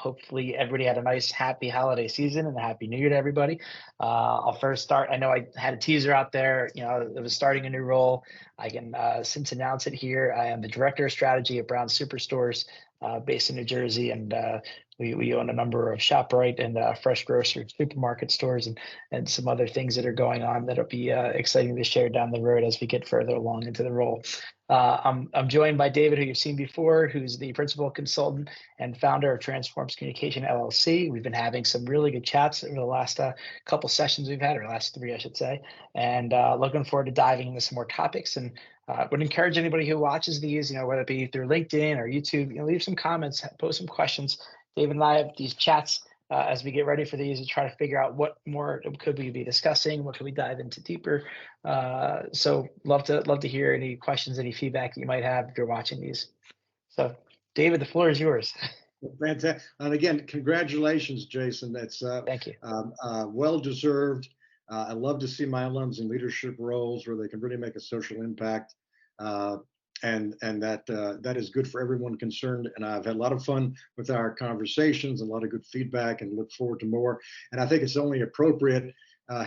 Hopefully, everybody had a nice, happy holiday season and a happy new year to everybody. I'll first start. I know I had a teaser out there. It was starting a new role. I can since announce it here. I am the director of strategy at Brown Superstores, based in New Jersey, and we own a number of ShopRite and Fresh Grocery supermarket stores, and some other things that are going on that'll be exciting to share down the road as we get further along into the role. I'm joined by David, who you've seen before, who's the principal consultant and founder of Transforms Communication LLC. We've been having some really good chats over the last couple sessions we've had, or last three, I should say, and looking forward to diving into some more topics. And would encourage anybody who watches these, whether it be through LinkedIn or YouTube, leave some comments, post some questions. David and I have these chats as we get ready for these to try to figure out what more could we be discussing, what could we dive into deeper. So love to hear any questions, any feedback you might have if you're watching these. So David, the floor is yours. Fantastic. And again, congratulations, Jason. That's thank you. Well deserved. I love to see my alums in leadership roles where they can really make a social impact. And that is good for everyone concerned. And I've had a lot of fun with our conversations, a lot of good feedback, and look forward to more. And I think it's only appropriate,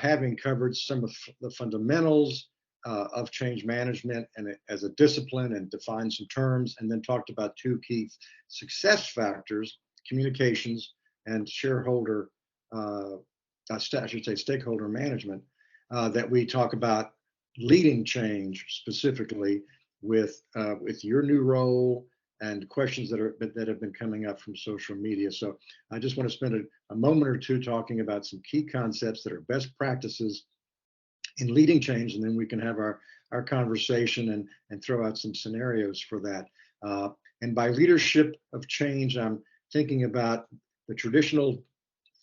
having covered some of the fundamentals of change management and as a discipline, and defined some terms, and then talked about two key success factors: communications and shareholder, I should say stakeholder management, that we talk about leading change specifically with your new role and questions that have been coming up from social media. So I just want to spend a moment or two talking about some key concepts that are best practices in leading change, and then we can have our conversation and throw out some scenarios for that. And by leadership of change, I'm thinking about the traditional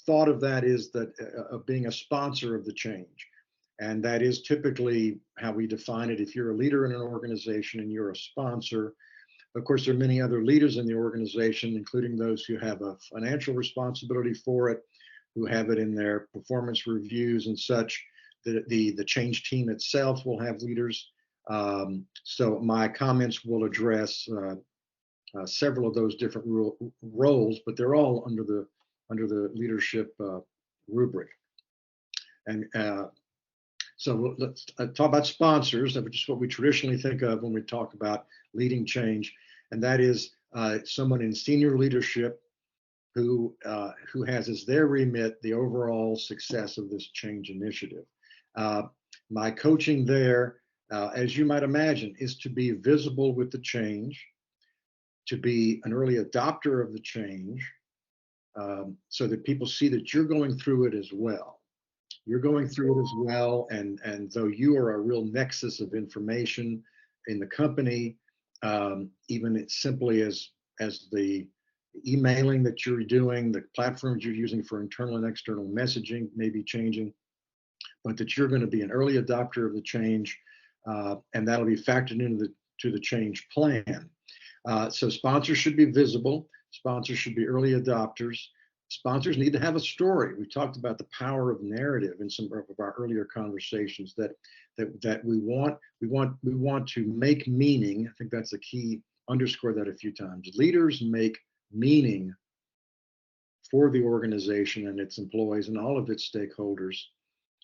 thought of that is that of being a sponsor of the change. And that is typically how we define it. If you're a leader in an organization and you're a sponsor, of course, there are many other leaders in the organization, including those who have a financial responsibility for it, who have it in their performance reviews and such. The change team itself will have leaders. So my comments will address several of those different roles, but they're all under the leadership rubric. And so let's talk about sponsors, which is what we traditionally think of when we talk about leading change, and that is someone in senior leadership who has as their remit the overall success of this change initiative. My coaching there, as you might imagine, is to be visible with the change, to be an early adopter of the change, so that people see that you're going through it as well. You're going through it as well, and though you are a real nexus of information in the company, even it's simply as the emailing that you're doing, the platforms you're using for internal and external messaging may be changing, but that you're going to be an early adopter of the change, and that'll be factored into the change plan. So sponsors should be visible. Sponsors should be early adopters. Sponsors need to have a story. We talked about the power of narrative in some of our earlier conversations, that we want to make meaning. I think that's the key. Underscore that a few times. Leaders make meaning for the organization and its employees and all of its stakeholders.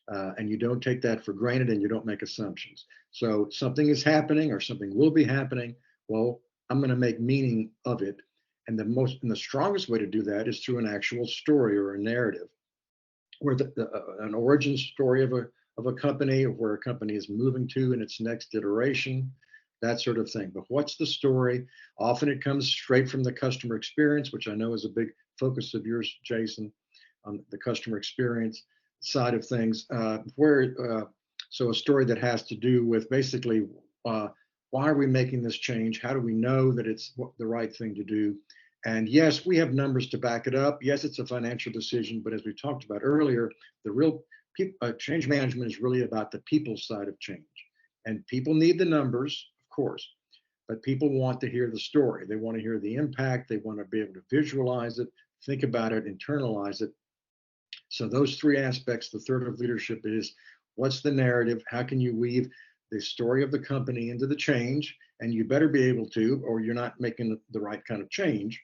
And you don't take that for granted, and you don't make assumptions. So something is happening or something will be happening. Well, I'm going to make meaning of it. And the strongest way to do that is through an actual story or a narrative, where an origin story of a company, or where a company is moving to in its next iteration, that sort of thing. But what's the story? Often it comes straight from the customer experience, which I know is a big focus of yours, Jason, on the customer experience side of things. So a story that has to do with basically, why are we making this change? How do we know that it's the right thing to do? And yes, we have numbers to back it up. Yes, it's a financial decision, but as we talked about earlier, the real change management is really about the people side of change. And people need the numbers, of course, but people want to hear the story. They want to hear the impact. They want to be able to visualize it, think about it, internalize it. So those three aspects, the third of leadership is, what's the narrative? How can you weave the story of the company into the change? And you better be able to, or you're not making the right kind of change.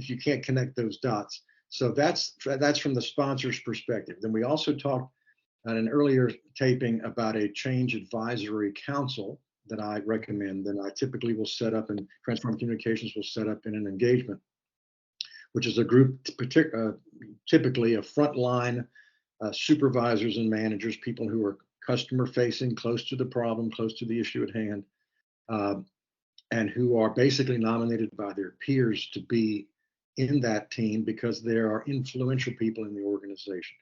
if you can't connect those dots. So that's from the sponsor's perspective. Then we also talked on an earlier taping about a change advisory council that I recommend, that I typically will set up, and Transform Communications will set up in an engagement, which is a group typically of frontline supervisors and managers, people who are customer facing, close to the problem, close to the issue at hand, and who are basically nominated by their peers to be in that team because there are influential people in the organization.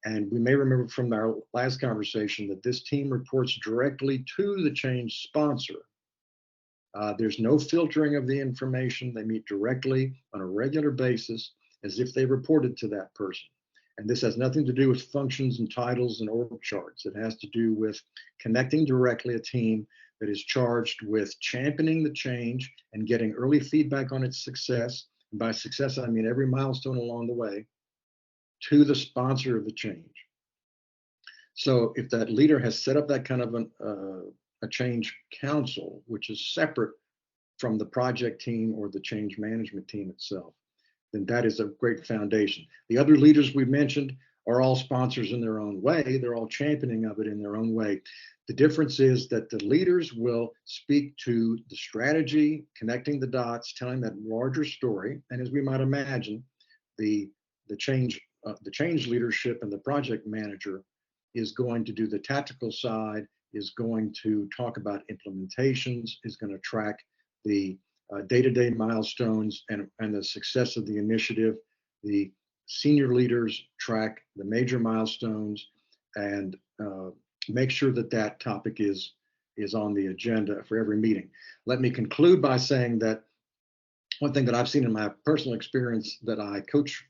And we may remember from our last conversation that this team reports directly to the change sponsor. There's no filtering of the information. They meet directly on a regular basis as if they reported to that person. And this has nothing to do with functions and titles and org charts. It has to do with connecting directly a team that is charged with championing the change and getting early feedback on its success. And by success, I mean every milestone along the way, to the sponsor of the change. So if that leader has set up that kind of a change council, which is separate from the project team or the change management team itself, then that is a great foundation. The other leaders we mentioned are all sponsors in their own way. They're all championing of it in their own way. The difference is that the leaders will speak to the strategy, connecting the dots, telling that larger story. And as we might imagine, the change leadership and the project manager is going to do the tactical side, is going to talk about implementations, is going to track the day-to-day milestones and the success of the initiative. The senior leaders track the major milestones and make sure that that topic is on the agenda for every meeting. Let me conclude by saying that one thing that I've seen in my personal experience that I coach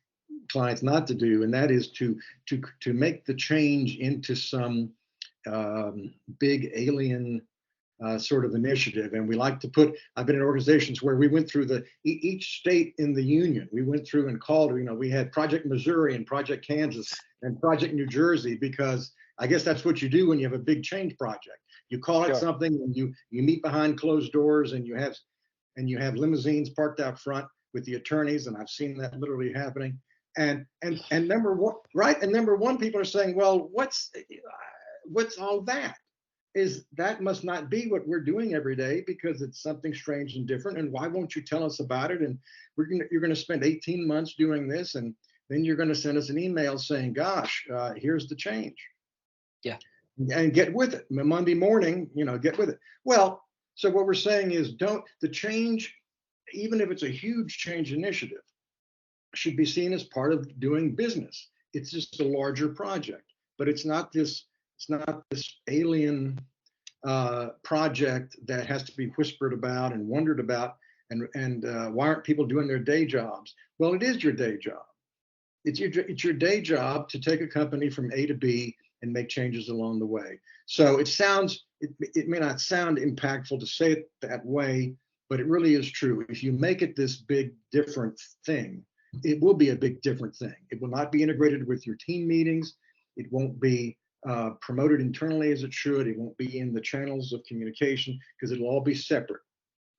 clients not to do, and that is to make the change into some big alien sort of initiative. And we like to I've been in organizations where we went through each state in the union. We went through and called, we had Project Missouri and Project Kansas and Project New Jersey, because I guess that's what you do when you have a big change project. You call it something, and you meet behind closed doors, and you have limousines parked out front with the attorneys, and I've seen that literally happening. And number one, right? And number one, people are saying, well, what's all that? That must not be what we're doing every day, because it's something strange and different. And why won't you tell us about it? And you're going to spend 18 months doing this, and then you're going to send us an email saying, gosh, here's the change. Yeah. And get with it. Monday morning, get with it. Well, so what we're saying is, the change, even if it's a huge change initiative, should be seen as part of doing business. It's just a larger project, but it's not this alien project that has to be whispered about and wondered about. And why aren't people doing their day jobs? Well, it is your day job. It's your day job to take a company from A to B and make changes along the way. So it may not sound impactful to say it that way, but it really is true. If you make it this big different thing, it will be a big different thing. It will not be integrated with your team meetings. It won't be promoted internally as it should. It won't be in the channels of communication, because it'll all be separate.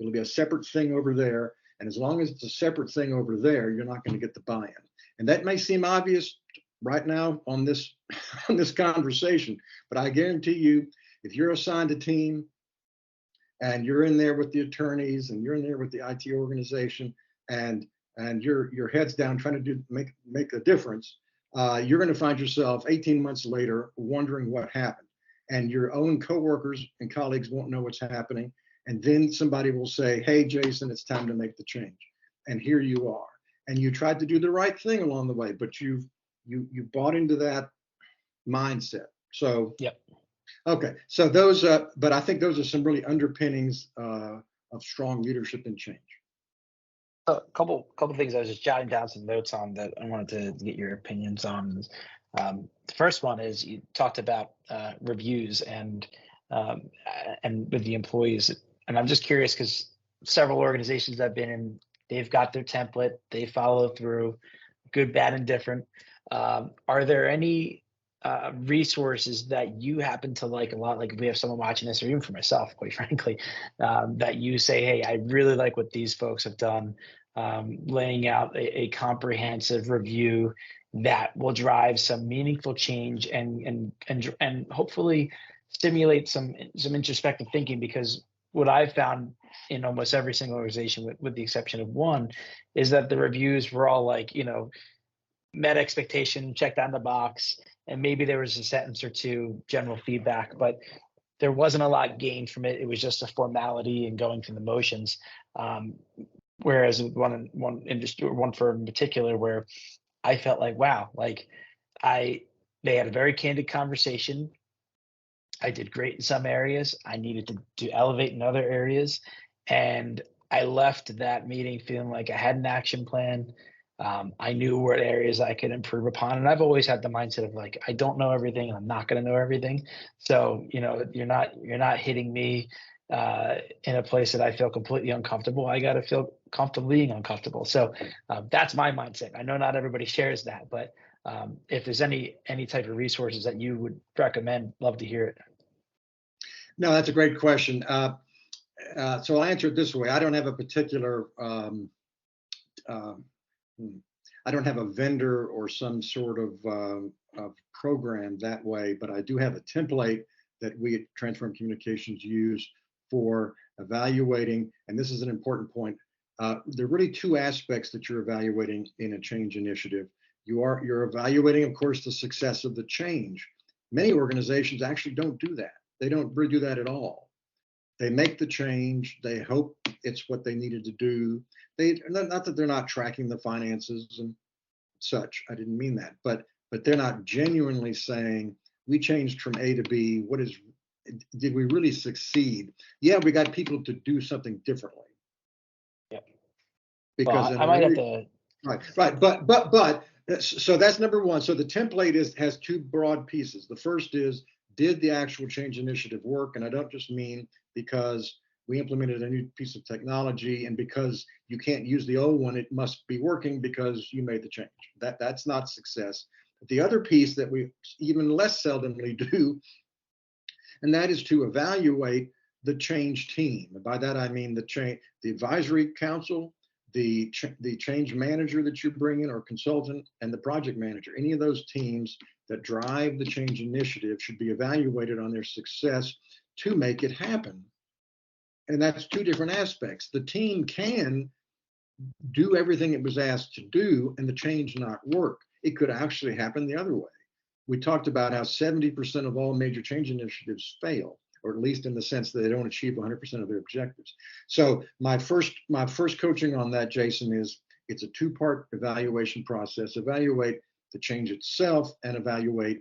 It'll be a separate thing over there. And as long as it's a separate thing over there, you're not going to get the buy-in. And that may seem obvious right now on this conversation, but I guarantee you, if you're assigned a team and you're in there with the attorneys and you're in there with the IT organization, and your head's down trying to make a difference, you're going to find yourself 18 months later wondering what happened. And your own coworkers and colleagues won't know what's happening. And then somebody will say, hey, Jason, it's time to make the change. And here you are. And you tried to do the right thing along the way, but you bought into that mindset. So, yep. Okay. So but I think those are some really underpinnings of strong leadership and change. A couple things I was just jotting down some notes on that I wanted to get your opinions on. The first one is, you talked about reviews and with the employees, and I'm just curious because several organizations I've been in, they've got their template, they follow through, good, bad, and different. Are there any resources that you happen to like a lot? Like if we have someone watching this, or even for myself, quite frankly, that you say, hey, I really like what these folks have done. laying out a comprehensive review that will drive some meaningful change and hopefully stimulate some introspective thinking. Because what I've found in almost every single organization, with the exception of one, is that the reviews were all like, met expectation, checked on the box, and maybe there was a sentence or two general feedback, but there wasn't a lot gained from it. It was just a formality and going through the motions. Whereas one industry, or one firm in particular, where I felt like, wow, like they had a very candid conversation. I did great in some areas. I needed to elevate in other areas. And I left that meeting feeling like I had an action plan. I knew what areas I could improve upon. And I've always had the mindset of like, I don't know everything. I'm not going to know everything. So, you're not hitting me in a place that I feel completely uncomfortable. I got to feel comfortable being uncomfortable. So that's my mindset. I know not everybody shares that, but if there's any type of resources that you would recommend, love to hear it. No, that's a great question. So I'll answer it this way. I don't have a particular, I don't have a vendor or some sort of program that way, but I do have a template that we at Transform Communications use for evaluating, and this is an important point. There are really two aspects that you're evaluating in a change initiative. You're evaluating, of course, the success of the change. Many organizations actually don't do that. They don't really do that at all. They make the change. They hope it's what they needed to do. Not that they're not tracking the finances and such. I didn't mean that, but they're not genuinely saying we changed from A to B. Did we really succeed? Yeah, we got people to do something differently. Yeah. Because well, I might have to. Right. But so that's number one. So the template has two broad pieces. The first is, did the actual change initiative work? And I don't just mean because we implemented a new piece of technology and because you can't use the old one, it must be working because you made the change. That's not success. But the other piece that we even less seldomly do, and that is to evaluate the change team. And by that I mean the advisory council, the change manager that you bring in or consultant, and the project manager. Any of those teams that drive the change initiative should be evaluated on their success to make it happen. And that's two different aspects. The team can do everything it was asked to do and the change not work. It could actually happen the other way. We talked about how 70% of all major change initiatives fail, or at least in the sense that they don't achieve 100% of their objectives. So my first coaching on that, Jason, is it's a two-part evaluation process. Evaluate the change itself and evaluate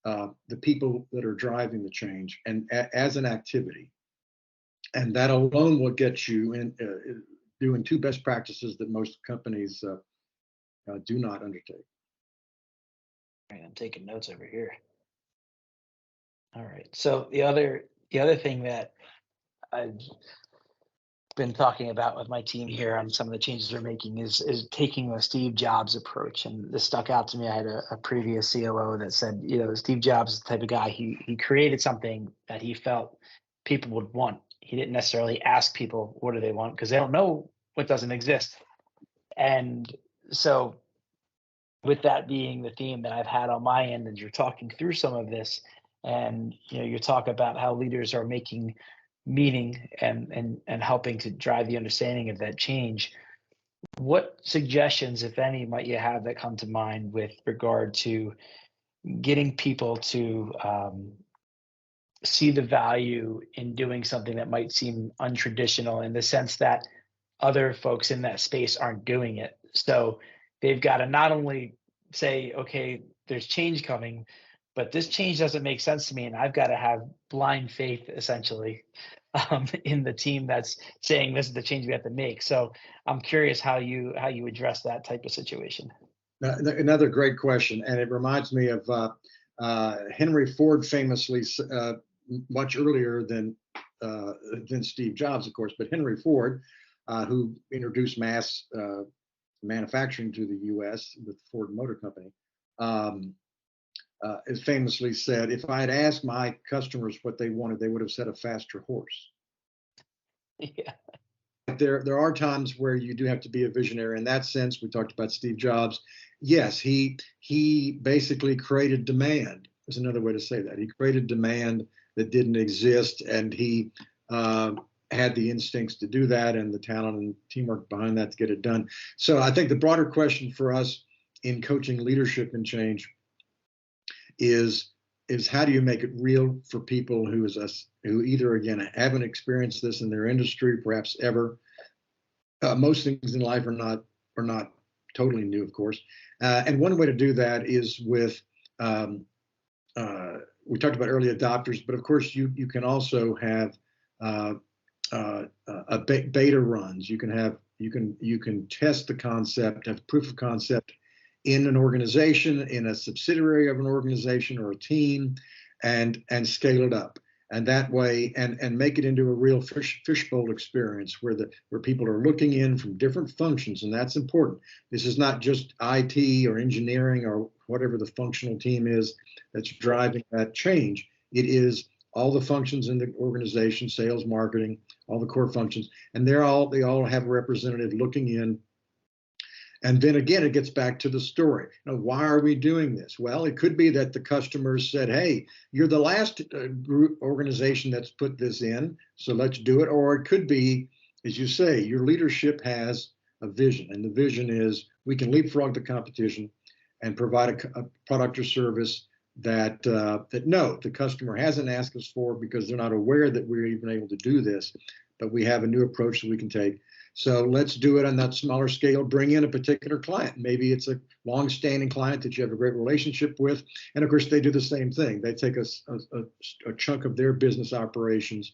the people that are driving the change and as an activity. And that alone will get you in doing two best practices that most companies do not undertake. All right, I'm taking notes over here. All right. So the other thing that I've been talking about with my team here on some of the changes we're making is taking the Steve Jobs approach. And this stuck out to me. I had a previous COO that said, Steve Jobs is the type of guy, he created something that he felt people would want. He didn't necessarily ask people what do they want because they don't know what doesn't exist. And so with that being the theme that I've had on my end, and you're talking through some of this, and you talk about how leaders are making meaning and helping to drive the understanding of that change. What suggestions, if any, might you have that come to mind with regard to getting people to see the value in doing something that might seem untraditional in the sense that other folks in that space aren't doing it? So they've got to not only say, okay, there's change coming, but this change doesn't make sense to me, and I've got to have blind faith essentially in the team that's saying this is the change we have to make. So I'm curious how you address that type of situation. Another great question, and it reminds me of Henry Ford, famously much earlier than Steve Jobs, of course, but Henry Ford, who introduced mass manufacturing to the U.S. with the Ford Motor Company, has famously said, if I had asked my customers what they wanted, they would have said a faster horse. Yeah. there are times where you do have to be a visionary. In that sense, we talked about Steve Jobs. Yes, he basically created demand. Is another way to say that. He created demand that didn't exist, and he had the instincts to do that and the talent and teamwork behind that to get it done. So I think the broader question for us in coaching leadership and change is how do you make it real for people who either, again, haven't experienced this in their industry, perhaps ever. Most things in life are not totally new, of course. And one way to do that is with we talked about early adopters, but of course you can also have beta runs. You can test the concept, have proof of concept in an organization, in a subsidiary of an organization or a team, and scale it up. And that way, and make it into a real fishbowl experience where people are looking in from different functions, and that's important. This is not just IT or engineering or whatever the functional team is that's driving that change. It is all the functions in the organization, sales, marketing, all the core functions, and they all have a representative looking in. And then again, it gets back to the story. Now, why are we doing this? Well, it could be that the customers said, hey, you're the last group organization that's put this in, so let's do it. Or it could be, as you say, your leadership has a vision, and the vision is we can leapfrog the competition and provide a product or service that the customer hasn't asked us for because they're not aware that we're even able to do this, but we have a new approach that we can take. So let's do it on that smaller scale, bring in a particular client. Maybe it's a long-standing client that you have a great relationship with. And of course, they do the same thing. They take a chunk of their business operations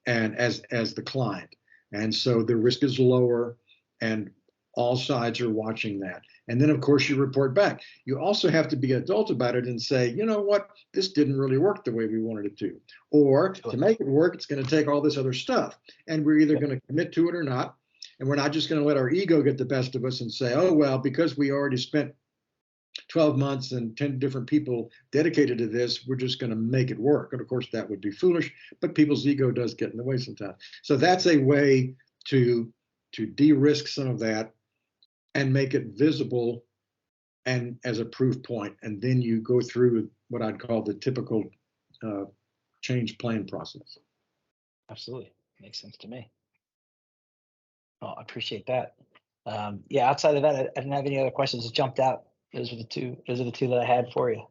and as the client. And so the risk is lower and all sides are watching that. And then, of course, you report back. You also have to be adult about it and say, you know what, this didn't really work the way we wanted it to. Or to make it work, it's going to take all this other stuff. And we're either going to commit to it or not. And we're not just going to let our ego get the best of us and say, oh, well, because we already spent 12 months and 10 different people dedicated to this, we're just going to make it work. And of course, that would be foolish, but people's ego does get in the way sometimes. So that's a way to de-risk some of that and make it visible and as a proof point. And then you go through what I'd call the typical change plan process. Absolutely. Makes sense to me. Oh, I appreciate that. Yeah, outside of that, I didn't have any other questions that jumped out. Those are the two that I had for you.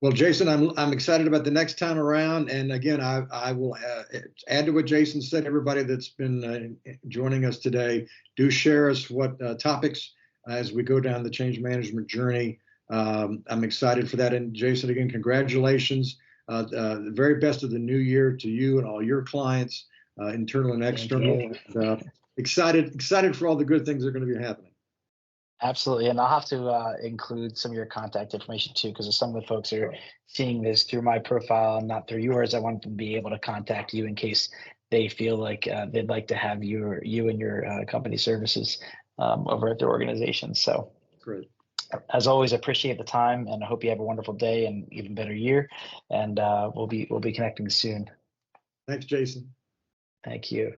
Well, Jason, I'm excited about the next time around. And again, I will add to what Jason said. Everybody that's been joining us today, do share us what topics as we go down the change management journey. I'm excited for that. And Jason, again, congratulations. The very best of the new year to you and all your clients, internal and external. Excited for all the good things that are going to be happening. Absolutely. And I'll have to include some of your contact information too, because some of the folks are seeing this through my profile and not through yours. I want them to be able to contact you in case they feel like they'd like to have you and your company services over at their organization. So great. As always, I appreciate the time, and I hope you have a wonderful day and even better year. And we'll be connecting soon. Thanks, Jason. Thank you.